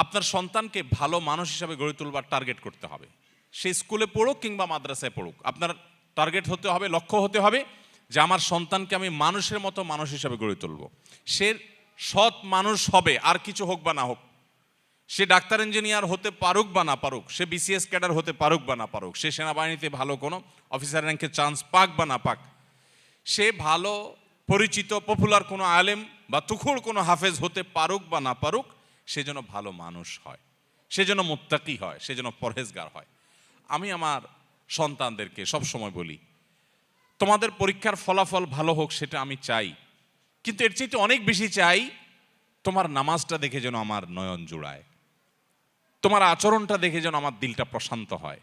আপনার সন্তানকে ভালো মানুষ হিসাবে গড়ে তুলবার টার্গেট করতে হবে। সে স্কুলে পড়ুক কিংবা মাদ্রাসায় পড়ুক, আপনার টার্গেট হতে হবে, লক্ষ্য হতে হবে যে আমার সন্তানকে আমি মানুষের মতো মানুষ হিসাবে গড়ে তুলব। সে সৎ মানুষ হবে, আর কিছু হোক বা না হোক। সে ডাক্তার ইঞ্জিনিয়ার হতে পারুক বা না পারুক, সে বিসিএস ক্যাডার হতে পারুক বা না পারুক, সে সেনাবাহিনীতে ভালো কোনো অফিসার র্যাঙ্কে চান্স পাক বা না পাক, সে ভালো পরিচিত পপুলার কোনো আলেম বা তুখুর কোনো হাফেজ হতে পারুক বা না পারুক, সে যেন ভালো মানুষ হয়, সে যেন মুত্তাকি হয়, সে যেন পরহেজগার হয়। আমি আমার সন্তানদেরকে সবসময় বলি, তোমাদের পরীক্ষার ফলাফল ভালো হোক সেটা আমি চাই, কিন্তু এর চাইতে অনেক বেশি চাই তোমার নামাজটা দেখে যেন আমার নয়ন জুড়ায়, তোমার আচরণটা দেখে যেন আমার দিলটা প্রশান্ত হয়।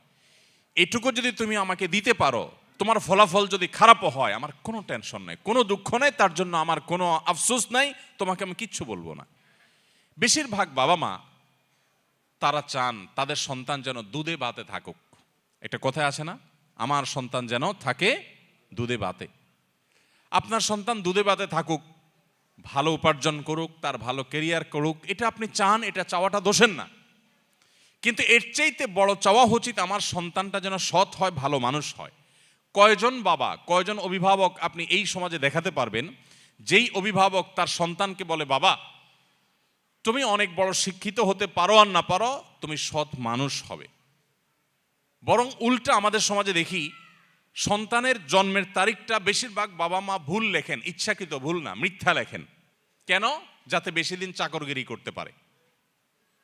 এটুকু যদি তুমি আমাকে দিতে পারো, তোমার ফলাফল যদি খারাপও হয়, আমার কোনো টেনশন নাই, কোনো দুঃখ নাই, তার জন্য আমার কোনো আফসোস নাই, তোমাকে আমি কিচ্ছু বলবো না। বেশিরভাগ বাবা মা তারা চান তাদের সন্তান যেন দুধে ভাতে থাকুক। একটা কথা আছে না, আমার সন্তান যেন থাকে দুধে ভাতে। আপনার সন্তান দুধে ভাতে থাকুক, ভালো উপার্জন করুক, তার ভালো কেরিয়ার করুক, এটা আপনি চান, এটা চাওয়াটা দোষের না। কিন্তু এর চাইতে বড় চাওয়া উচিত আমার সন্তানটা যেন সৎ হয়, ভালো মানুষ হয়। কয়জন বাবা, কয়জন অভিভাবক আপনি এই সমাজে দেখাতে পারবেন যেই অভিভাবক তার সন্তানকে বলে, বাবা তুমি অনেক বড় শিক্ষিত হতে পারো আর না পারো, তুমি সৎ মানুষ হবে। বরং উল্টা আমাদের সমাজে দেখি, সন্তানের জন্মের তারিখটা বেশিরভাগ বাবা মা ভুল লেখেন, ইচ্ছাকৃত ভুল না, মিথ্যা লেখেন। কেন? যাতে বেশি দিন চাকরগিরি করতে পারে,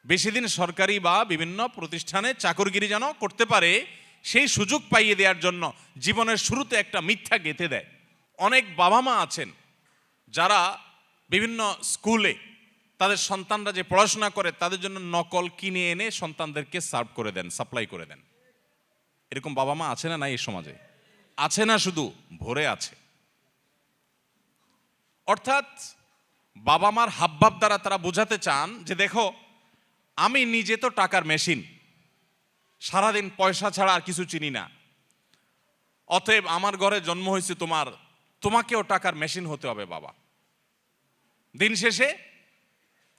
বেশি দিন সরকারি বা বিভিন্ন প্রতিষ্ঠানে চাকরগিরি যেন করতে পারে, সেই সুযোগ পাইয়ে দেওয়ার জন্য জীবনের শুরুতে একটা মিথ্যা গেঁথে দেয়। অনেক বাবা মা আছেন যারা বিভিন্ন স্কুলে তাদের সন্তানরা যে পড়াশোনা করে তাদের জন্য নকল কিনে এনে সন্তানদেরকে সার্ভ করে দেন, সাপ্লাই করে দেন। এরকম বাবা মা আছে না? নাই এই সমাজে আছে না, শুধু ভরে আছে। অর্থাৎ বাবা মার হাবভাব দ্বারা তারা বোঝাতে চান যে দেখো, আমি নিজে তো টাকার মেশিন, সারাদিন পয়সা ছাড়া আর কিছু চিনি না, অতএব আমার ঘরে জন্ম হয়েছে তোমাকেও টাকার মেশিন হতে হবে বাবা। দিন শেষে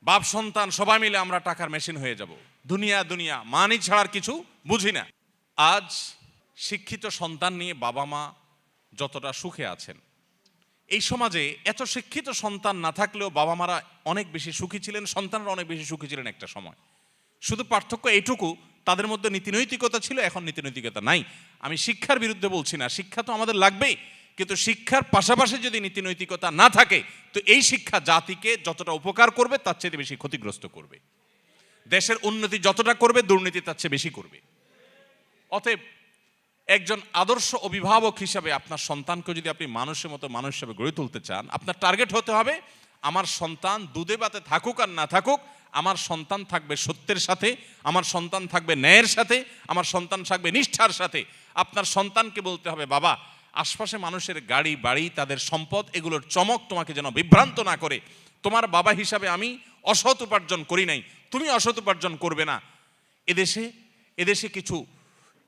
বাপ সন্তান সবাই মিলে আমরা টাকার মেশিন হয়ে যাব, দুনিয়া মানি ছাড়ার কিছু বুঝি না। আজ শিক্ষিত সন্তান নিয়ে বাবা মা যতটা সুখে আছেন, এই সমাজে এত শিক্ষিত সন্তান না থাকলেও বাবা মারা অনেক বেশি সুখী ছিলেন, সন্তানরা অনেক বেশি সুখী ছিলেন একটা সময়। শুধু পার্থক্য এইটুকু, তাদের মধ্যে নীতিনৈতিকতা ছিল, এখন নীতিনৈতিকতা নাই। আমি শিক্ষার বিরুদ্ধে বলছি না, শিক্ষা তো আমাদের লাগবেই, কিন্তু শিক্ষার পাশাপাশি যদি নীতিনৈতিকতা না থাকে, তো এই শিক্ষা জাতিকে যতটা উপকার করবে তার চেয়ে বেশি ক্ষতিগ্রস্ত করবে। দেশের উন্নতি যতটা করবে, দুর্নীতি তার চেয়ে বেশি করবে। অতএব একজন আদর্শ অভিভাবক হিসাবে আপনার সন্তানকে যদি আপনি মানুষের মতো মানুষ হিসাবে গড়ে তুলতে চান, আপনার টার্গেট হতে হবে আমার সন্তান দুধে ভাতে থাকুক আর না থাকুক, আমার সন্তান থাকবে সত্যের সাথে, আমার সন্তান থাকবে ন্যায়ের সাথে, আমার সন্তান থাকবে নিষ্ঠার সাথে। আপনার সন্তানকে বলতে হবে, বাবা আশপাশে মানুষের গাড়ি বাড়ি, তাদের সম্পদ, এগুলোর চমক তোমাকে যেন বিভ্রান্ত না করে। তোমার বাবা হিসাবে আমি অসৎ উপার্জন করি নাই, তুমি অসৎ উপার্জন করবে না।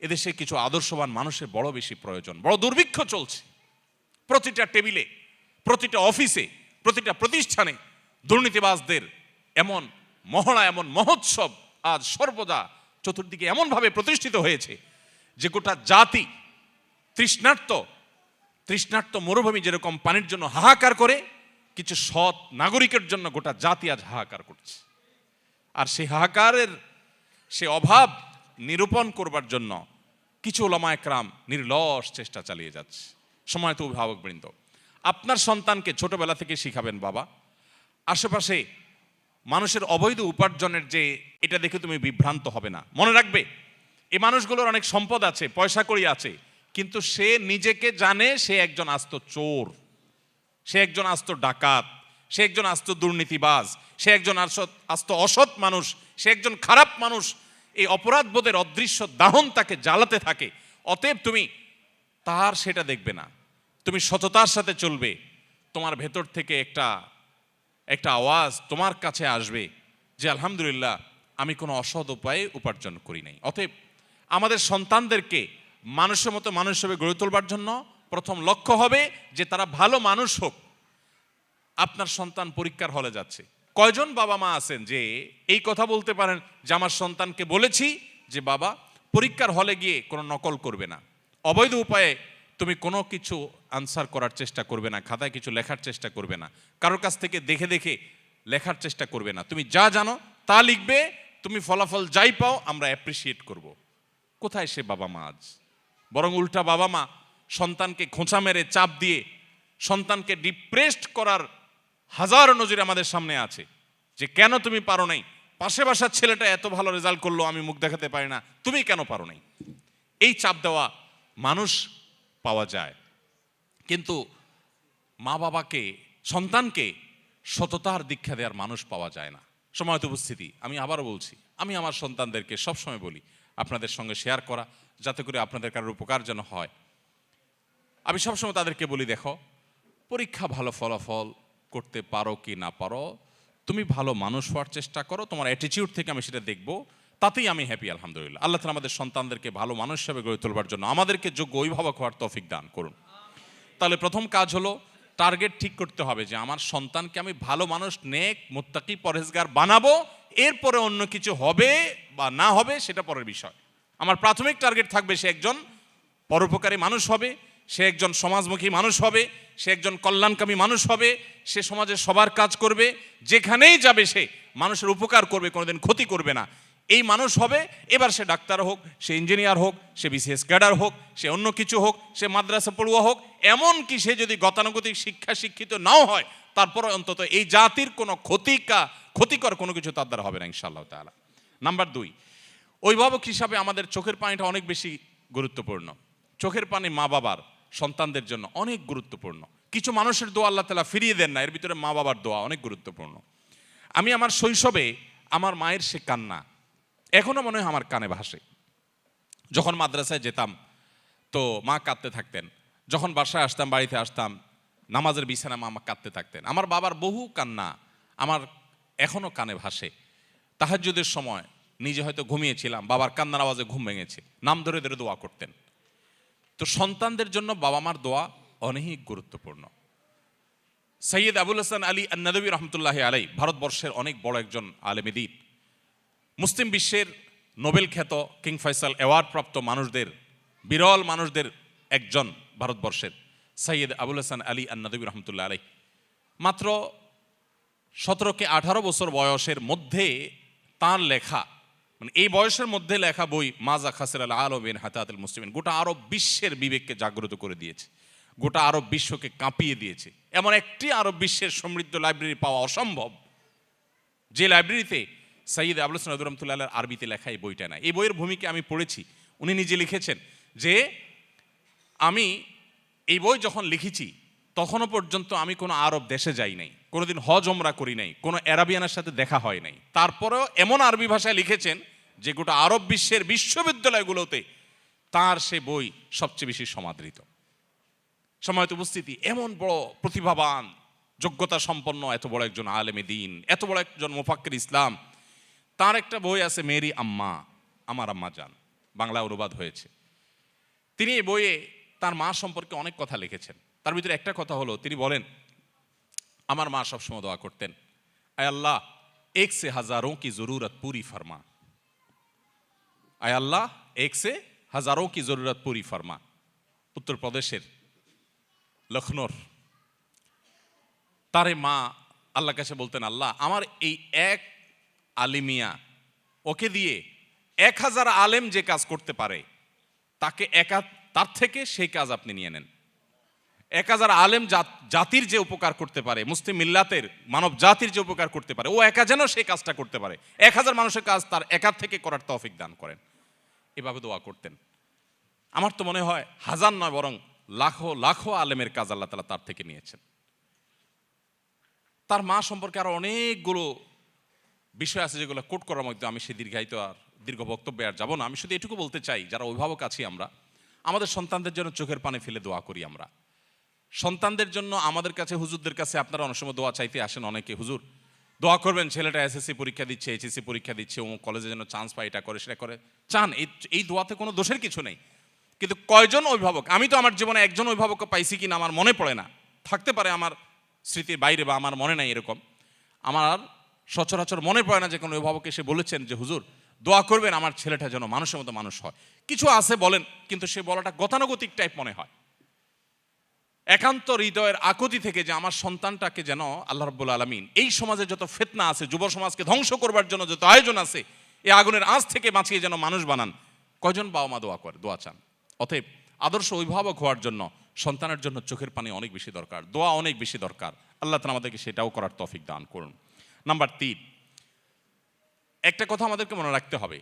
এদেশে কিছু আদর্শবান মানুষের বড় বেশি প্রয়োজন। বড় দুর্ভিক্ষ চলছে, প্রতিটা টেবিলে, প্রতিটা অফিসে, প্রতিটা প্রতিষ্ঠানে দুর্নীতিবাজদের এমন মহড়া, এমন মহোৎসব আজ সর্বদা চতুর্দিকে এমনভাবে প্রতিষ্ঠিত হয়েছে যে গোটা জাতি তৃষ্ণার্ত মরুভূমি যেরকম পানির জন্য হাহাকার করে, কিছু সৎ নাগরিকের জন্য গোটা জাতি আজ হাহাকার করছে। আর সেই হাহাকারের সে অভাব নিরূপণ করবার জন্য কিছু ওলামা একরাম নির্লস চেষ্টা চালিয়ে যাচ্ছে। সময়ত অভিভাবকবৃন্দ, আপনার সন্তানকে ছোটবেলা থেকে শিখাবেন, বাবা আশেপাশে মানুষের অবৈধ উপার্জনের যে এটা দেখে তুমি বিভ্রান্ত হবে না। মনে রাখবে, এই মানুষগুলোর অনেক সম্পদ আছে, পয়সা কড়ি আছে, কিন্তু সে নিজেকে জানে সে একজন আস্ত চোর, সে একজন আস্ত ডাকাত, সে একজন আস্ত দুর্নীতিবাজ, সে একজন আস্ত অসৎ মানুষ, সে একজন খারাপ মানুষ। এই অপরাধবোধের অদৃশ্য দাহন তাকে জ্বালাতে থাকে। অতএব তুমি তার সেটা দেখবে না, তুমি সততার সাথে চলবে। তোমার ভেতর থেকে একটা আওয়াজ তোমার কাছে আসবে যে আলহামদুলিল্লাহ, আমি কোনো অসৎ উপায়ে উপার্জন করি নাই। অতএব আমাদের সন্তানদেরকে মানুষের মতো মানুষ হিসেবে গড়ে তোলবার জন্য প্রথম লক্ষ্য হবে যে তারা ভালো মানুষ হোক। আপনার সন্তান পরীক্ষার হলে যাচ্ছে, কয়জন বাবা মা আছেন যে এই কথা বলতে পারেন যে আমার সন্তানকে বলেছি যে বাবা পরীক্ষার হলে গিয়ে কোনো নকল করবে না, অবৈধ উপায়ে তুমি কোনো কিছু আনসার করার চেষ্টা করবে না, খাতায় কিছু লেখার চেষ্টা করবে না, কারোর কাছ থেকে দেখে দেখে লেখার চেষ্টা করবে না, তুমি যা জানো তা লিখবে, তুমি ফলাফল যাই পাও আমরা অ্যাপ্রিসিয়েট করব। কোথায় সে বাবা মা আজ? বরং উল্টা বাবা মা সন্তানকে খোঁচা মেরে চাপ দিয়ে সন্তানকে ডিপ্রেসড করার হাজারো নজির আমাদের সামনে আছে যে কেন তুমি পারো নাই, পাশে বাসার ছেলেটা এত ভালো রেজাল্ট করলো আমি মুখ দেখাতে পারি না, তুমি কেন পারো নাই। এই চাপ দেওয়া মানুষ পাওয়া যায়, কিন্তু মা বাবাকে সন্তানকে সততার দীক্ষা দেওয়ার মানুষ পাওয়া যায় না। সময়ত উপস্থিতি, আমি আবারও বলছি, আমি আমার সন্তানদেরকে সবসময় বলি আপনাদের সঙ্গে শেয়ার করা যাতে করে আপনাদের কারোর উপকার যেন হয়। আমি সবসময় তাদেরকে বলি দেখো, পরীক্ষা ভালো ফলাফল করতে পারো কি না পারো, তুমি ভালো মানুষ হওয়ার চেষ্টা করো, তোমার অ্যাটিটিউড থেকে আমি সেটা দেখবো, তাতেই আমি হ্যাপি আলহামদুলিল্লাহ। আল্লাহ তাআলা আমাদের সন্তানদেরকে ভালো মানুষ হিসেবে গড়ে তোলবার জন্য আমাদেরকে যোগ্য অভিভাবক হওয়ার তৌফিক দান করুন। তাহলে প্রথম কাজ হলো টার্গেট ঠিক করতে হবে যে আমার সন্তানকে আমি ভালো মানুষ, নেক, মুত্তাকি, পরহেজগার বানাবো, এরপরে অন্য কিছু হবে বা না হবে সেটা পরের বিষয়। আমার প্রাথমিক টার্গেট থাকবে সে একজন পরোপকারী মানুষ হবে, সে একজন সমাজমুখী মানুষ হবে, সে একজন কল্যাণকামী মানুষ হবে, সে সমাজের সবার কাজ করবে, যেখানেই যাবে সে মানুষের উপকার করবে, কোনোদিন ক্ষতি করবে না, এই মানুষ হবে। এবার সে ডাক্তার হোক, সে ইঞ্জিনিয়ার হোক, সে বিসিএস ক্যাডার হোক, সে অন্য কিছু হোক, সে মাদ্রাসা পড়ুয়া হোক, এমনকি সে যদি গতানুগতিক শিক্ষা শিক্ষিত নাও হয়, তারপর অন্তত এই জাতির কোনো ক্ষতিকর কোনো কিছু তার দ্বারা হবে না ইনশাআল্লাহ তাআলা। নাম্বার 2, অভিভাবক হিসাবে আমাদের চোখের পানিটা অনেক বেশি গুরুত্বপূর্ণ। চোখের পানি মা বাবার সন্তানদের জন্য অনেক গুরুত্বপূর্ণ। কিছু মানুষের দোয়া আল্লাহ তাআলা ফিরিয়ে দেন না, এর ভিতরে মা বাবার দোয়া অনেক গুরুত্বপূর্ণ। আমি আমার শৈশবে আমার মায়ের সে কান্না এখনো মনে হয় আমার কানে ভাসে। যখন মাদ্রাসায় যেতাম তো মা কাঁদতে থাকতেন, যখন বাসায় আসতাম, বাড়িতে আসতাম, নামাজের বিছানা মা কাঁদতে থাকতেন। আমার বাবার বহু কান্না আমার এখনো কানে ভাসে। তাহাজ্জুদের সময় নিজে হয়তো ঘুমিয়েছিলাম, বাবার কান্নার আওয়াজে ঘুম ভেঙেছে, নাম ধরে ধরে দোয়া করতেন। তো সন্তানদের জন্য বাবা মার দোয়া অনেক গুরুত্বপূর্ণ। সৈয়দ আবুল হাসান আলী আন-নাদবী রহমতুল্লাহ আলাই ভারতবর্ষের অনেক বড় একজন আলেমে দ্বীন, মুসলিম বিশ্বের নোবেল খ্যাত কিং ফয়সাল অ্যাওয়ার্ড প্রাপ্ত মানুষদের, বিরল মানুষদের একজন ভারতবর্ষের সৈয়দ আবুল হাসান আলী আন-নাদবী রহমতুল্লাহ আলাই মাত্র 17-18 বছর বয়সের মধ্যে তাঁর লেখা, মানে এই বয়সের মধ্যে লেখা বই মাজা খাসির আল আলমিন হাতাতুল মুসলিমিন গোটা আরব বিশ্বের বিবেককে জাগ্রত করে দিয়েছে, গোটা আরব বিশ্বকে কাঁপিয়ে দিয়েছে। এমন একটি আরব বিশ্বের সমৃদ্ধ লাইব্রেরি পাওয়া অসম্ভব যে লাইব্রেরিতে সৈয়দ আবুল হাসান আন-নাদবী রহমতুল্লাহ আলাইহির আরবিতে লেখা এই বইটা নাই। এই বইয়ের ভূমিকা আমি পড়েছি। উনি নিজে লিখেছেন যে আমি এই বই যখন লিখেছি তখনও পর্যন্ত আমি কোনো আরব দেশে যাই নাই, কোনোদিন হজ ওমরা করি নাই, কোনো অ্যারাবিয়ানের সাথে দেখা হয় নাই, তারপরেও এমন আরবি ভাষায় লিখেছেন যে গোটা আরব বিশ্বের বিশ্ববিদ্যালয়গুলোতে তার সে বই সবচেয়ে বেশি সমাদৃত। সময়ত উপস্থিতি, এমন বড় প্রতিভাবান, যোগ্যতা সম্পন্ন এত বড় একজন আলেমে দ্বীন, এত বড় একজন মুফাক্কির ইসলাম, তার একটা বই আছে মেরি আম্মা, আমার আম্মা জান, বাংলা অনুবাদ হয়েছে। তিনি এই বইয়ে তার মা সম্পর্কে অনেক কথা লিখেছেন। তার ভিতরে একটা কথা হলো, তিনি বলেন আমার মা সবসময় দোয়া করতেন, আয় আল্লাহ এক সে হাজারোं की जरूरत पूरी फरमा, আয় আল্লাহ এক সে হাজারোं की जरूरत पूरी फरमा। উত্তরপ্রদেশের লখনৌর তারে মা আল্লাহর কাছে বলতেন, আল্লাহ আমার এই এক আলিমিয়া, ওকে দিয়ে 1000 আলেম যে কাজ করতে পারে তাকে তার থেকে সেই কাজ আপনি নিয়ে নেন। 1000 আলেম জাতির যে উপকার করতে পারে, মুসলিম মিল্লাতের মানব জাতির যে উপকার করতে পারে, ও একা যেন সেই কাজটা করতে পারে, 1000 মানুষের কাজ তার একা থেকে করার তৌফিক দান করেন। এভাবে দোয়া করতেন। আমার তো মনে হয় হাজার নয় বরং লাখো লাখো আলেমের কাজ আল্লাহ তাআলা তার থেকে নিয়েছেন। তার মা সম্পর্কে আরো অনেকগুলো বিষয় আছে যেগুলো কোট করার মধ্যে আমি সে দীর্ঘ বক্তব্যে আর যাবো না। আমি শুধু এটুকু বলতে চাই, যারা অভিভাবক আছি আমরা, আমাদের সন্তানদের জন্য চোখের পানি ফেলে দোয়া করি। আমরা সন্তানদের জন্য আমাদের কাছে, হুজুরদের কাছে আপনারা অনেক সময় দোয়া চাইতে আসেন, অনেকে হুজুর দোয়া করবেন ছেলেটা এসএসসি পরীক্ষা দিচ্ছে, এইচএসসি পরীক্ষা দিচ্ছে, ও কলেজে যেন চান্স পায়, এটা করে সেটা করে, চান। এই দোয়াতে কোনো দোষের কিছু নেই। কিন্তু কয়জন অভিভাবক, আমি তো আমার জীবনে একজন অভিভাবককে পাইছি কিনা আমার মনে পড়ে না, থাকতে পারে আমার স্মৃতির বাইরে বা আমার মনে নাই এরকম, আমার সচরাচর মনে পড়ে না যে কোনো অভিভাবক এসে বলেছেন যে হুজুর দোয়া করবেন আমার ছেলেটা যেন মানুষের মতো মানুষ হয়। কিছু আছে বলেন, কিন্তু সে বলাটা গতানুগতিক টাইপ মনে হয়। একান্ত হৃদয়ের আকুতি থেকে যে আমার সন্তানটাকে যেন আল্লাহ রাব্বুল আলামিন এই সমাজে যত ফিতনা আছে, যুব সমাজকে ধ্বংস করবার জন্য যত আয়োজন আছে, এই আগুনের আঁচ থেকে বাঁচিয়ে যেন মানুষ বানান। কয়জন বাবা মা দোয়া চান? অতএব আদর্শ অভিভাবক হওয়ার জন্য সন্তানের জন্য চোখের পানি অনেক বেশি দরকার, দোয়া অনেক বেশি দরকার। আল্লাহ তাআলা আমাদেরকে সেটাও করার তৌফিক দান করুন। নাম্বার 3, একটা কথা আমাদেরকে মনে রাখতে হবে,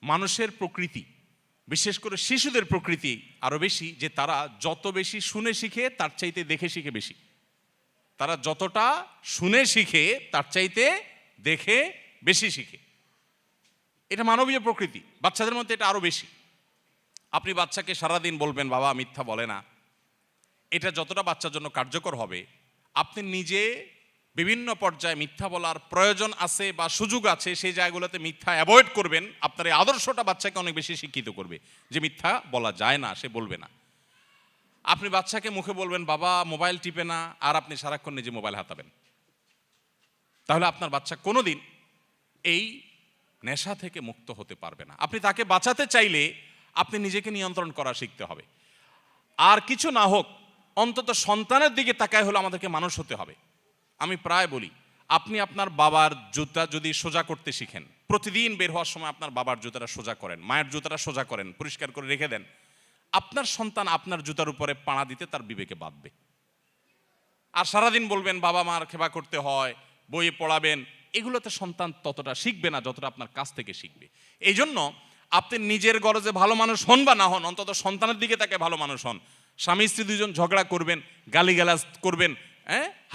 মানুষের প্রকৃতি, বিশেষ করে শিশুদের প্রকৃতি আরো বেশি যে তারা যত বেশি শুনে শিখে তার চাইতে দেখে শিখে বেশি। তারা যতটা শুনে শিখে তার চাইতে দেখে বেশি শিখে। এটা মানবীয় প্রকৃতি, বাচ্চাদের মধ্যে এটা আরো বেশি। আপনি বাচ্চাকে সারাদিন বলবেন বাবা মিথ্যা বলে না, এটা যতটা বাচ্চার জন্য কার্যকর হবে, আপনি নিজে বিভিন্ন পর্যায়ে মিথ্যা বলার প্রয়োজন আছে বা সুযোগ আছে সেই জায়গাগুলোতে মিথ্যা অ্যাভয়েড করবেন। আপনার এই আদর্শটা বাচ্চাকে অনেক বেশি শিক্ষিত করবে যে মিথ্যা বলা যায় না, সে বলবে না। আপনি বাচ্চাকে মুখে বলবেন বাবা মোবাইল টিপে না, আর আপনি সারাক্ষণ নিজে মোবাইল হাতাবেন, তাহলে আপনার বাচ্চা কোনোদিন এই নেশা থেকে মুক্ত হতে পারবে না। আপনি তাকে বাঁচাতে চাইলে আপনি নিজেকে নিয়ন্ত্রণ করা শিখতে হবে। আর কিছু না হোক অন্তত সন্তানের দিকে তাকায় হলো আমাদেরকে মানুষ হতে হবে। আমি প্রায় বলি, আপনি আপনার বাবার জুতা যদি সোজা করতে শিখেন, প্রতিদিন বের হওয়ার সময় আপনার বাবার জুতাটা সোজা করেন, মায়ের জুতাটা সোজা করেন, পরিষ্কার করে রেখে দেন, আপনার সন্তান আপনার জুতার উপরে পাড়া দিতে তার বিবেকে বাঁধবে। আর সারাদিন বলবেন বাবা মার সেবা করতে হয়, বইয়ে পড়াবেন, এগুলোতে সন্তান ততটা শিখবে না যতটা আপনার কাছ থেকে শিখবে। এই জন্য আপনি নিজের গরজে ভালো মানুষ হন বা না হন, অন্তত সন্তানের দিকে তাকে ভালো মানুষ হন। স্বামী স্ত্রী দুজন ঝগড়া করবেন, গালিগালাজ করবেন,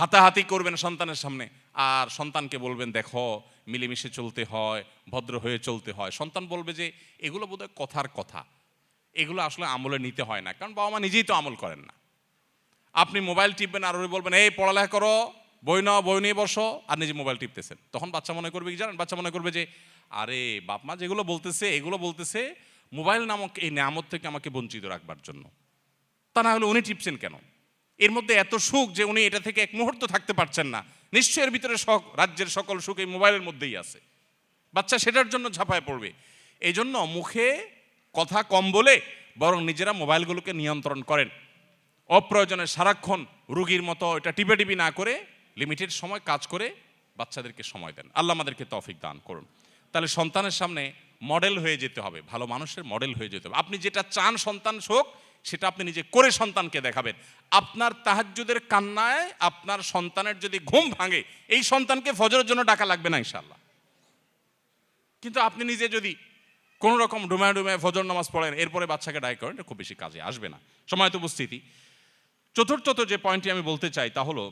হাতাহাতি করবেন সন্তানের সামনে, আর সন্তানকে বলবেন দেখো মিলেমিশে চলতে হয়, ভদ্র হয়ে চলতে হয়। সন্তান বলবে যে এগুলো বোধহয় কথার কথা, এগুলো আসলে আমলে নিতে হয় না, কারণ বাবা মা নিজেই তো আমল করেন না। আপনি মোবাইল টিপবেন আর ওই বলবেন এই পড়ালেখা করো, বই নাও, বই নিয়ে বসো, আর নিজে মোবাইল টিপতেছেন। তখন বাচ্চা মনে করবে কি জানেন? বাচ্চা মনে করবে যে আরে বাপ মা যেগুলো বলতেছে এগুলো বলতেছে মোবাইল নামক এই নিয়ামত থেকে আমাকে বঞ্চিত রাখবার জন্য, তা না হলে উনি টিপছেন কেন? এর মধ্যে এত সুখ যে উনি এটা থেকে এক মুহূর্ত থাকতে পারছেন না, নিশ্চয়ই এর ভিতরে রাজ্যের সকল সুখ এই মোবাইলের মধ্যেই আছে। বাচ্চা সেটার জন্য ঝাঁপায় পড়বে। এই জন্য মুখে কথা কম বলে বরং নিজেরা মোবাইলগুলোকে নিয়ন্ত্রণ করেন। অপ্রয়োজনে সারাক্ষণ রুগীর মতো এটা টিপি না করে লিমিটেড সময় কাজ করে বাচ্চাদেরকে সময় দেন। আল্লাহ আমাদেরকে তৌফিক দান করুন। তাহলে সন্তানের সামনে মডেল হয়ে যেতে হবে, ভালো মানুষের মডেল হয়ে যেতে হবে। আপনি যেটা চান সন্তান হোক সেটা আপনি নিজে করে সন্তানকে দেখাবেন। আপনার তাহাজ্জুদের কান্নায় আপনার সন্তানের যদি ঘুম ভাঙে, এই সন্তানকে ফজরের জন্য ডাকা লাগবে না ইনশাআল্লাহ। কিন্তু আপনি নিজে যদি কোন রকম ডুমায় ফজর নামাজ পড়েন, এরপরে বাচ্চাকে ডাক করেন, এটা খুব বেশি কাজে আসবে না। সময়ত উপস্থিতি, চতুর্থত যে পয়েন্টটি আমি বলতে চাই তা হলো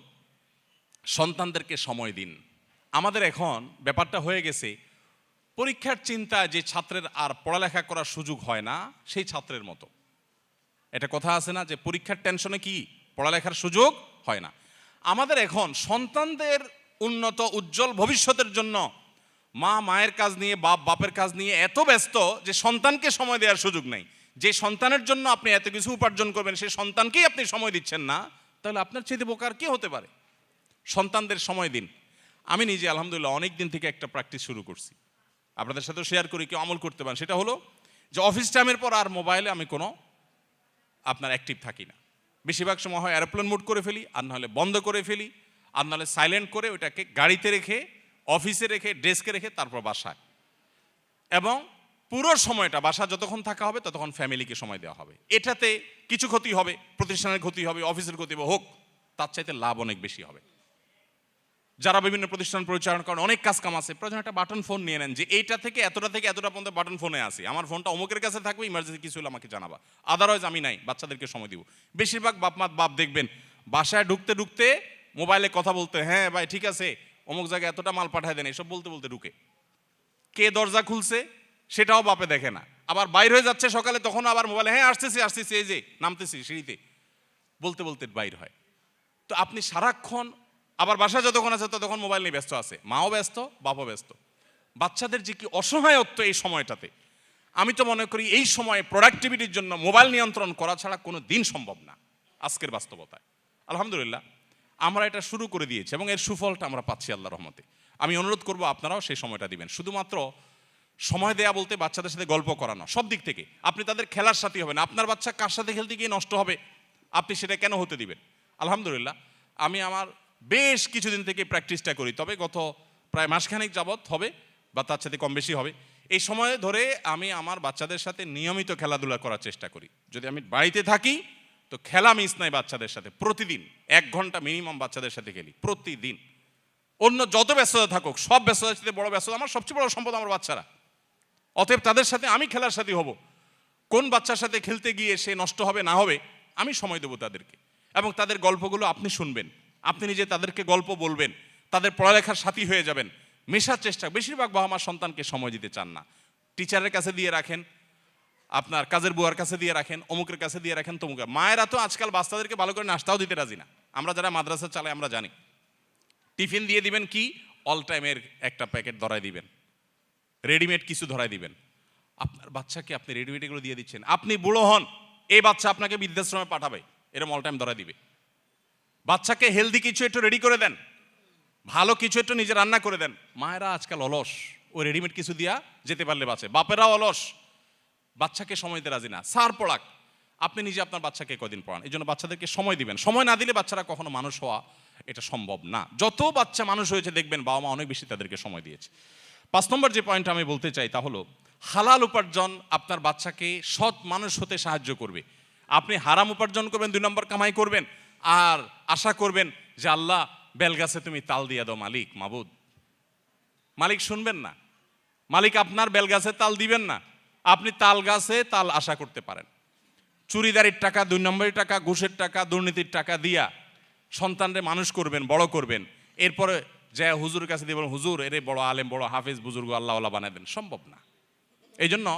সন্তানদেরকে সময় দিন। আমাদের এখন ব্যাপারটা হয়ে গেছে পরীক্ষার চিন্তায় যে ছাত্রের আর পড়ালেখা করার সুযোগ হয় না সেই ছাত্রের মতো। এটা কথা আছে না যে পরীক্ষার টেনশনে কি পড়ালেখার সুযোগ হয় না। আমাদের এখন সন্তানদের উন্নত উজ্জ্বল ভবিষ্যতের জন্য মা মায়ের কাজ নিয়ে, বাপ বাপের কাজ নিয়ে এত ব্যস্ত যে সন্তানকে সময় দেওয়ার সুযোগ নেই। যে সন্তানের জন্য আপনি এত কিছু উপার্জন করবেন সেই সন্তানকেই আপনি সময় দিচ্ছেন না, তাহলে আপনার চেয়ে বোকার কি হতে পারে? সন্তানদের সময় দিন। আমি নিজে আলহামদুলিল্লাহ অনেক দিন থেকে একটা প্র্যাকটিস শুরু করছি, আপনাদের সাথেও শেয়ার করি, কেউ আমল করতে পারেন। সেটা হলো যে অফিস টাইমের পর আর মোবাইলে আমি কোনো আপনার অ্যাক্টিভ থাকি না। বেশিরভাগ সময় হয় এরোপ্লেন মোড করে ফেলি, আর নাহলে বন্ধ করে ফেলি, আর নাহলে সাইলেন্ট করে ওইটাকে গাড়িতে রেখে, অফিসে রেখে, ডেস্কে রেখে তারপর বাসায়। এবং পুরো সময়টা বাসা যতক্ষণ থাকা হবে ততক্ষণ ফ্যামিলিকে সময় দেওয়া হবে। এটাতে কিছু ক্ষতি হবে, প্রতিষ্ঠানের ক্ষতি হবে, অফিসের ক্ষতি হবে, হোক, তার চাইতে লাভ অনেক বেশি হবে। যারা বিভিন্ন প্রতিষ্ঠান পরিচালনা করেন, অনেক কাজ কাম আছে, প্রয়োজন একটা বাটন ফোন নিয়ে নেন যে এইটা থেকে এতটা পর্যন্ত বাটন ফোনে আসি, আমার ফোনটা অমুকের কাছে থাকবে, ইমার্জেন্সি কিছু হলে আমাকে জানাবা, আদারওয়াইজ আমি নাই, বাচ্চাদেরকে সময় দিব। বেশিরভাগ বাপ দেখবেন বাসায় ঢুকতে মোবাইলে কথা বলতে, হ্যাঁ ভাই ঠিক আছে অমুক জায়গায় এতটা মাল পাঠায় দেন, এসব বলতে ঢুকে। কে দরজা খুলছে সেটাও বাপে দেখে না, আবার বাইর হয়ে যাচ্ছে সকালে, তখন আবার মোবাইলে হ্যাঁ আসতেছি এই যে নামতেছি সিঁড়িতে, বলতে বাইর হয়। তো আপনি সারাক্ষণ আবার বাসা যতক্ষণ আছে ততক্ষণ মোবাইল নিয়ে ব্যস্ত আছে, মাও ব্যস্ত, বাপও ব্যস্ত। বাচ্চাদের যে কি অসহায়ত্ব এই সময়টাতে, আমি তো মনে করি এই সময়ে প্রোডাক্টিভিটির জন্য মোবাইল নিয়ন্ত্রণ করা ছাড়া কোনো দিন সম্ভব না আজকের বাস্তবতায়। আলহামদুলিল্লাহ আমরা এটা শুরু করে দিয়েছি এবং এর সুফলটা আমরা পাচ্ছি আল্লাহর রহমতে। আমি অনুরোধ করব আপনারাও সেই সময়টা দিবেন। শুধুমাত্র সময় দেয়া বলতে বাচ্চাদের সাথে গল্প করানো, সব দিক থেকে আপনি তাদের খেলার সাথী হবেন। আপনার বাচ্চা কার সাথে খেলতে গিয়ে নষ্ট হবে, আপনি সেটা কেন হতে দিবেন? আলহামদুলিল্লাহ আমি আমার বেশ কিছুদিন থেকে প্র্যাকটিসটা করি, তবে গত প্রায় মাসখানেক যাবৎ হবে বা তার সাথে কম বেশি হবে। এই সময় ধরে আমি আমার বাচ্চাদের সাথে নিয়মিত খেলাধুলা করার চেষ্টা করি। যদি আমি বাড়িতে থাকি তো খেলা মিস নাই বাচ্চাদের সাথে, প্রতিদিন 1 ঘন্টা মিনিমাম বাচ্চাদের সাথে খেলি প্রতিদিন। অন্য যত ব্যস্ততা থাকুক, সব ব্যস্ততার সাথে বড় ব্যস্ততা আমার সবচেয়ে বড় সম্পদ আমার বাচ্চারা। অতএব তাদের সাথে আমি খেলার সাথী হব। কোন বাচ্চার সাথে খেলতে গিয়ে সে নষ্ট হবে না হবে আমি সময় দেবো তাদেরকে, এবং তাদের গল্পগুলো আপনি শুনবেন, আপনি নিজে তাদেরকে গল্প বলবেন, তাদের পড়ালেখার সাথী হয়ে যাবেন, মেশার চেষ্টা। বেশিরভাগ বাবা মা সন্তানকে সময় দিতে চান না, টিচারের কাছে দিয়ে রাখেন, আপনার কাজের বুয়ার কাছে দিয়ে রাখেন, অমুকের কাছে দিয়ে রাখেন, তমুকের। মায়েরা তো আজকাল বাচ্চাদেরকে ভালো করে নাস্তাও দিতে রাজি না। আমরা যারা মাদ্রাসা চালাই আমরা জানি, টিফিন দিয়ে দিবেন কি অল টাইমের একটা প্যাকেট ধরাই দিবেন, রেডিমেড কিছু ধরাই দিবেন। আপনার বাচ্চাকে আপনি রেডিমেড এগুলো দিয়ে দিচ্ছেন, আপনি বুড়ো হন এই বাচ্চা আপনাকে বৃদ্ধাশ্রমে পাঠাবে, এরকম অল টাইম ধরাই দিবে। বাচ্চাকে হেলদি কিছু একটু রেডি করে দেন, ভালো কিছু একটু নিজে রান্না করে দেন। মায়েরা আজকাল অলস, ও রেডিমেড কিছু দিয়া যেতে পারলে বাঁচে। বাপেরাও অলস, বাচ্চাকে সময় দিতে রাজি না। সার পড়াক, আপনি নিজে আপনার বাচ্চাকে কদিন পড়ান। এই জন্য বাচ্চাদেরকে সময় দিবেন। সময় না দিলে বাচ্চারা কখনো মানুষ হওয়া এটা সম্ভব না। যত বাচ্চা মানুষ হয়েছে দেখবেন বাবা মা অনেক বেশি তাদেরকে সময় দিয়েছে। 5 নম্বর যে পয়েন্ট আমি বলতে চাই তা হলো হালাল উপার্জন আপনার বাচ্চাকে সৎ মানুষ হতে সাহায্য করবে। আপনি হারাম উপার্জন করবেন, 2 নম্বর কামাই করবেন, আর আশা করবেন যে আল্লাহ বেলগাছে তুমি তাল দিয়ে দাও মালিক, মাবুদ। মালিক শুনবেন না, মালিক আপনার বেলগাছে তাল দিবেন না। আপনি তাল গাছে তাল আশা করতে পারেন। চুরিদারির টাকা, 2 নম্বরের টাকা, ঘুষের টাকা, দুর্নীতির টাকা দিয়া সন্তানরে মানুষ করবেন, বড় করবেন, এরপরে যে হুজুরের কাছে দিয়ে বলেন হুজুর এরে বড় আলেম, বড় হাফেজ, বুজুর্গ আল্লাহওয়ালা বানায় দেন, সম্ভব না। এই জন্য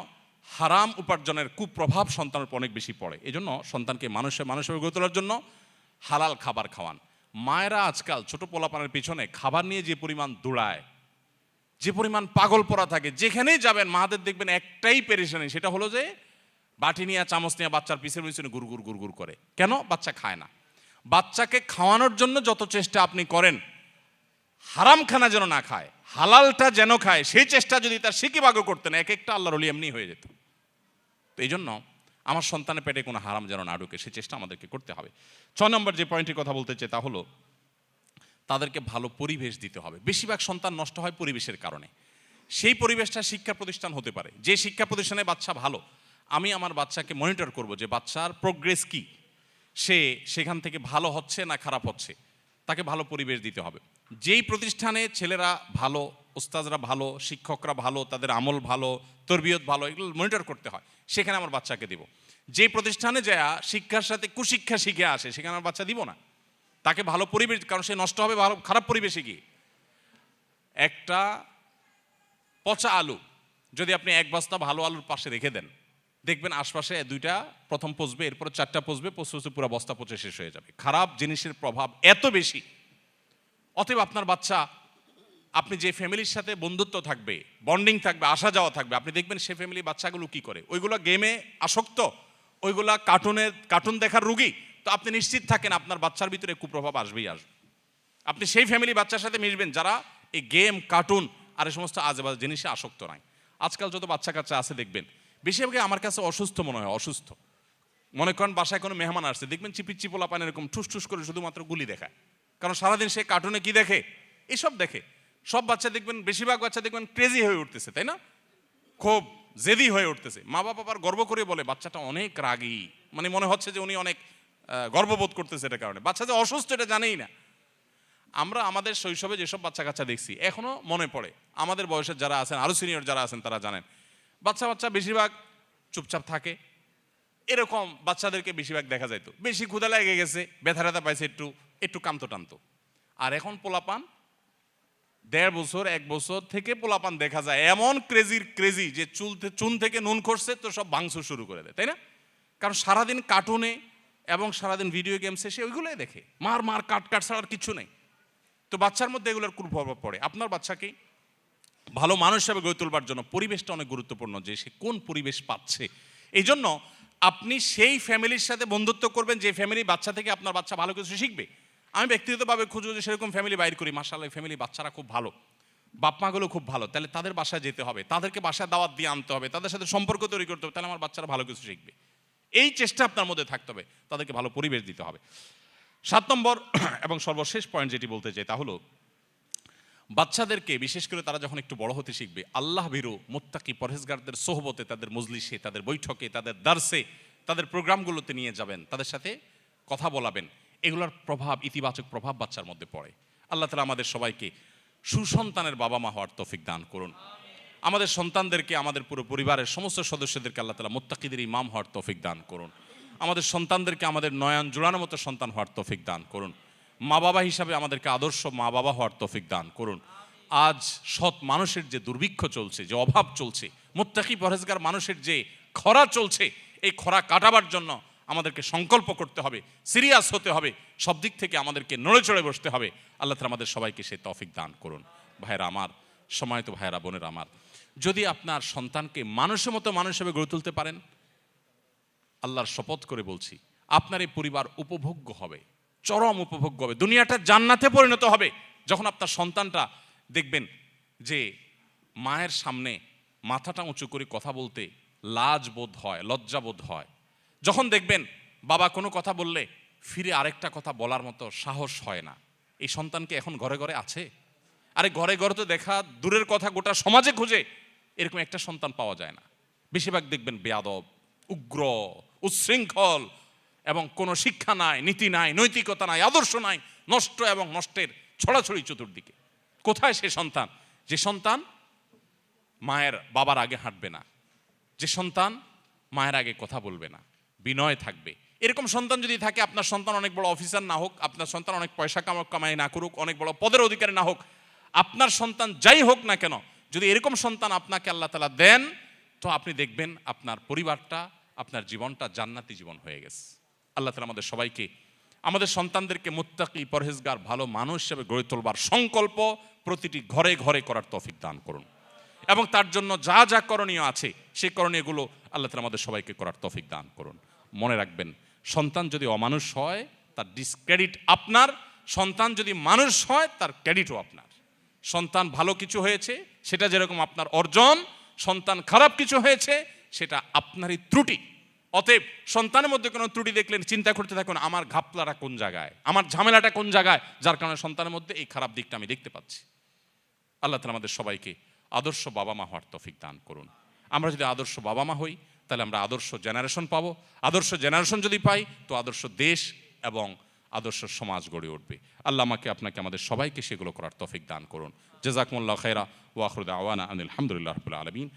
হারাম উপার্জনের কুপ্রভাব সন্তানের উপর অনেক বেশি পড়ে। এই জন্য সন্তানকে মানুষের গড়ে তোলার জন্য হালাল খাবার খাওয়ান। মায়েরা আজকাল ছোট পোলাপানের পিছনে খাবার নিয়ে যে পরিমাণ দৌড়ায়, যে পরিমাণ পাগল পড়া থাকে, যেখানেই যাবেন মাদের দেখবেন একটাই পেরেশানি, সেটা হলো যে বাটি নিয়ে চামচ নিয়ে বাচ্চার পিছনে গুড়গুড় গুড়গুড় করে। কেন? বাচ্চা খায় না। বাচ্চাকে খাওয়ানোর জন্য যত চেষ্টা আপনি করেন, হারাম খানা যেন না খায়, হালালটা যেন খায়, সেই চেষ্টা যদি তার সিকিভাগও করতেন, এক একটা আল্লাহর ওলি এমনি হয়ে যেত। তো এই জন্য আমার সন্তানের পেটে কোনো হারাম যেন না ঢুকে, সেই চেষ্টা আমাদেরকে করতে হবে। 6 নম্বর যে পয়েন্টের কথা বলতে চাই তা হলো তাদেরকে ভালো পরিবেশ দিতে হবে। বেশিরভাগ সন্তান নষ্ট হয় পরিবেশের কারণে। সেই পরিবেশটা শিক্ষা প্রতিষ্ঠান হতে পারে। যে শিক্ষা প্রতিষ্ঠানে বাচ্চা ভালো, আমি আমার বাচ্চাকে মনিটর করব যে বাচ্চার প্রোগ্রেস কি, সে সেখান থেকে ভালো হচ্ছে না খারাপ হচ্ছে, তাকে ভালো পরিবেশ দিতে হবে। যেই প্রতিষ্ঠানে ছেলেরা ভালো, ওস্তাদরা ভালো, শিক্ষকরা ভালো, তাদের আমল ভালো, তরবিয়ত ভালো, এগুলো মনিটর করতে হয়, সেখানে আমার বাচ্চাকে দিব। যেই প্রতিষ্ঠানে যায় শিক্ষার সাথে কুশিক্ষা শিখে আসে, সেখানে আমার বাচ্চা দিব না। তাকে ভালো পরিবেশ, কারণ সে নষ্ট হবে ভালো খারাপ পরিবেশে গিয়ে। একটা পচা আলু যদি আপনি 1 বস্তা ভালো আলুর পাশে রেখে দেন, দেখবেন আশপাশে 2টা প্রথম পচবে, এরপরে 4টা পচবে, পচে পুরো বস্তা পচে শেষ হয়ে যাবে। খারাপ জিনিসের প্রভাব এত বেশি। অতএব আপনার বাচ্চা, আপনি যে ফ্যামিলির সাথে বন্ধুত্ব থাকবে, বন্ডিং থাকবে, আসা যাওয়া থাকবে, আপনি দেখবেন সে ফ্যামিলি বাচ্চাগুলো কি করে। ওইগুলো গেমে আসক্ত, ওইগুলা কার্টুন দেখার রুগী। তো আপনি নিশ্চিত থাকেন আপনার বাচ্চার ভিতরে কুপ্রভাব আসবেই আসবে। আপনি সেই ফ্যামিলি বাচ্চার সাথে মিশবেন যারা এই গেম, কার্টুন আর এই সমস্ত আজেবাজে জিনিসে আসক্ত নাই। আজকাল যত বাচ্চা কাচ্চা আছে দেখবেন বেশিরভাগই আমার কাছে অসুস্থ মনে হয়। অসুস্থ মনে করেন বাসায় কোনো মেহমান আসছে, দেখবেন চিপিচিপোলা পান এরকম ঠুস ঠুস করে শুধুমাত্র গুলি দেখায়, কারণ সারাদিন সে কার্টুনে কি দেখে, এসব দেখে। সব বাচ্চা দেখবেন, বেশিরভাগ বাচ্চা দেখবেন ক্রেজি হয়ে উঠতেছে, তাই না? খুব জেদি হয়ে উঠতেছে। মা বাবা আবার গর্ব করে বলে বাচ্চাটা অনেক রাগী, মানে মনে হচ্ছে যে উনি অনেক গর্ববোধ করতেছে এটার কারণে। বাচ্চা যে অসুস্থ এটা জানেই না। আমরা আমাদের শৈশবে যেসব বাচ্চা কাচ্চা দেখছি এখনো মনে পড়ে। আমাদের বয়সের যারা আছেন, আরো সিনিয়র যারা আছেন তারা জানেন, বাচ্চা বেশিরভাগ চুপচাপ থাকে। এরকম বাচ্চাদেরকে বেশিরভাগ দেখা যাইতো বেশি ক্ষুধা লেগে গেছে, ব্যথা পাইছে, একটু কামতো টানতো। আর এখন পোলাপান 1.5 বছর 1 বছর থেকে পোলাপান দেখা যায় এমন ক্রেজি যে চুন থেকে নুন খসছে তো সব ভাঙচুর শুরু করে দেয়, তাই না? কারণ সারাদিন কার্টুনে এবং সারাদিন ভিডিও গেমসে সে ওইগুলোই দেখে, মার কাট ছাড়া আর কিছু নেই। তো বাচ্চার মধ্যে এগুলোর কুপ্রভাব পড়ে। আপনার বাচ্চাকে ভালো মানুষ হিসাবে গড়ে তোলবার জন্য পরিবেশটা অনেক গুরুত্বপূর্ণ, যে সে কোন পরিবেশ পাচ্ছে। এই জন্য আপনি সেই ফ্যামিলির সাথে বন্ধুত্ব করবেন যে ফ্যামিলি বাচ্চা থেকে আপনার বাচ্চা ভালো কিছু শিখবে। আমি ব্যক্তিগতভাবে খুঁজবো যে সেরকম ফ্যামিলি বাইর করি, মাশাআল্লাহ ফ্যামিলি বাচ্চারা খুব ভালো, বাপ মাগুলো খুব ভালো, তাহলে তাদের বাসায় যেতে হবে, তাদেরকে বাসায় দাওয়াত দিয়ে আনতে হবে, তাদের সাথে সম্পর্ক তৈরি করতে হবে, তাহলে আমার বাচ্চারা ভালো কিছু শিখবে। এই চেষ্টা আপনার মধ্যে থাকতে হবে, তাদেরকে ভালো পরিবেশ দিতে হবে। 7 নম্বর এবং সর্বশেষ পয়েন্ট যেটি বলতে চাই তা হলো, বাচ্চাদেরকে বিশেষ করে তারা যখন একটু বড় হতে শিখবে, আল্লাহ ভীরু মুত্তাকি পরহেজগারদের সোহবতে, তাদের মজলিসে, তাদের বৈঠকে, তাদের দার্সে, তাদের প্রোগ্রামগুলোতে নিয়ে যাবেন, তাদের সাথে কথা বলাবেন। এগুলোর প্রভাব, ইতিবাচক প্রভাব বাচ্চার মধ্যে পড়ে। আল্লাহ তাআলা আমাদের সবাইকে সুসন্তানের বাবা মা হওয়ার তৌফিক দান করুন। আমাদের সন্তানদেরকে, আমাদের পুরো পরিবারের সমস্ত সদস্যদেরকে আল্লাহ তাআলা মুত্তাকিদের ইমাম হওয়ার তৌফিক দান করুন। আমাদের সন্তানদেরকে আমাদের নয়ন জোড়ানোর মতো সন্তান হওয়ার তৌফিক দান করুন। মা বাবা হিসাবে আমাদেরকে আদর্শ মা বাবা হওয়ার তৌফিক দান করুন। আজ সৎ মানুষের যে দুর্ভিক্ষ চলছে, যে অভাব চলছে, মুত্তাকি পরহেজগার মানুষের যে খরা চলছে, এই খরা কাটাবার জন্য আমাদেরকে সংকল্প করতে হবে, সিরিয়াস হতে হবে, সব দিক থেকে আমাদেরকে নড়ে চড়ে বসতে হবে। আল্লাহ তাআলা আমাদের সবাইকে সেই তৌফিক দান করুন। ভাইরা আমার, সম্মানিত ভাইরা বোনেরা আমার, যদি আপনার সন্তানকে মানুষের মতো মানুষ হিসেবে গড়ে তুলতে পারেন, আল্লাহর শপথ করে বলছি, আপনার এই পরিবার উপভোগ্য হবে, চরম উপভোগ্য হবে, দুনিয়াটা জান্নাতে পরিণত হবে। যখন আপনার সন্তানটা দেখবেন যে মায়ের সামনে মাথাটা উঁচু করে কথা বলতে লাজ বোধ হয়, লজ্জা বোধ হয়, যখন দেখবেন বাবা কোনো কথা বললে ফিরে আরেকটা কথা বলার মতো সাহস হয় না, এই সন্তানকে এখন ঘরে ঘরে আছে? আরে ঘরে ঘরে তো দেখা দূরের কথা, গোটা সমাজে খুঁজে এরকম একটা সন্তান পাওয়া যায় না। বেশিরভাগ দেখবেন বেয়াদব, উগ্র, উচ্ছৃঙ্খল, এবং কোনো শিক্ষা নাই, নীতি নাই, নৈতিকতা নাই, আদর্শ নাই, নষ্ট এবং নষ্টের ছড়াছড়ি চতুর্দিকে। কোথায় সে সন্তান? যে সন্তান মায়ের বাবার আগে হাঁটবে না, যে সন্তান মায়ের আগে কথা বলবে না, বিনয় থাকবে। এরকম সন্তান যদি থাকে, আপনার সন্তান অনেক বড় অফিসার না হোক, আপনার সন্তান অনেক পয়সা কামাই না করুক, অনেক বড় পদের অধিকারী না হোক, আপনার সন্তান যাই হোক না কেন, যদি এরকম সন্তান আপনাকে আল্লাহ তাআলা দেন, তো আপনি দেখবেন আপনার পরিবারটা, আপনার জীবনটা জান্নাতি জীবন হয়ে গেছে। আল্লাহ তাআলা আমাদের সবাইকে, আমাদের সন্তানদেরকে মুত্তাকি পরহেজগার ভালো মানুষ হিসেবে গড়ে তোলবার সংকল্প প্রতিটি ঘরে ঘরে করার তৌফিক দান করুন, এবং তার জন্য যা যা করণীয় আছে সেই করণীয়গুলো আল্লাহ তাআলা আমাদের সবাইকে করার তৌফিক দান করুন। মনে রাখবেন, সন্তান যদি অমানুষ হয় তার ডিসক্রেডিট আপনার, সন্তান যদি মানুষ হয় তার ক্রেডিটও আপনার। সন্তান ভালো কিছু হয়েছে সেটা যেরকম আপনার অর্জন, সন্তান খারাপ কিছু হয়েছে সেটা আপনারই ত্রুটি। অতএব সন্তানের মধ্যে কোনো ত্রুটি দেখলেন চিন্তা করতে থাকুন, আমার ঘাপলাটা কোন জায়গায়, আমার ঝামেলাটা কোন জায়গায়, যার কারণে সন্তানের মধ্যে এই খারাপ দিকটা আমি দেখতে পাচ্ছি। আল্লাহ তাআলা আমাদের সবাইকে আদর্শ বাবা মা হওয়ার তৌফিক দান করুন। আমরা যদি আদর্শ বাবা মা হই, তাহলে আমরা আদর্শ জেনারেশন পাবো। আদর্শ জেনারেশন যদি পাই, তো আদর্শ দেশ এবং আদর্শ সমাজ গড়ে উঠবে। আল্লাহ আমাকে, আপনাকে, আমাদের সবাইকে সেগুলো করার তৌফিক দান করুন। জাযাকুমুল্লাহু খায়রা ওয়া আখিরু দাওয়ানা আনিল হামদুলিল্লাহি রাব্বিল আলামিন।